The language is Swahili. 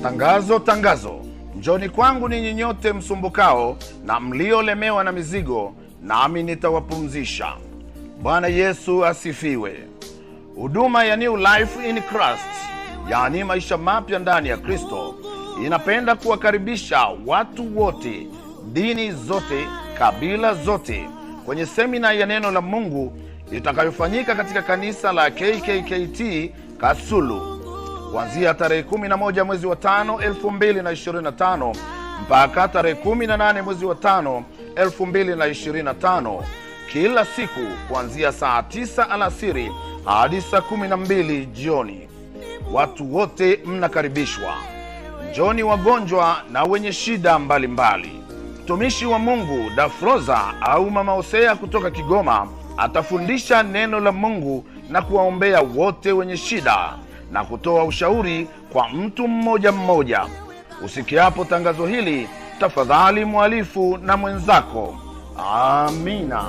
Tangazo, tangazo. Njoni kwangu ninyi nyote msumbukao na mliolemewa na mizigo, nami nitawapumzisha. Bwana Yesu asifiwe. Huduma ya New Life in Christ, yaani maisha mapya ndani ya Kristo, inapenda kuwakaribisha watu wote, dini zote, kabila zote, kwenye semina ya neno la Mungu itakayofanyika katika kanisa la KKKT Kasulu kuanzia tarehe 11 mwezi wa 5 2025 mpaka tarehe 18 mwezi wa 5 2025, kila siku kuanzia saa 9 alasiri hadi saa 12 jioni. Watu wote mnakaribishwa. Njoni wagonjwa na wenye shida mbalimbali. Mtumishi wa Mungu Dafroza au Mama Hosea kutoka Kigoma atafundisha neno la Mungu na kuwaombea wote wenye shida na kutoa ushauri kwa mtu mmoja mmoja. Usikiapo tangazo hili, tafadhali mwalifu na mwenzako. Amina.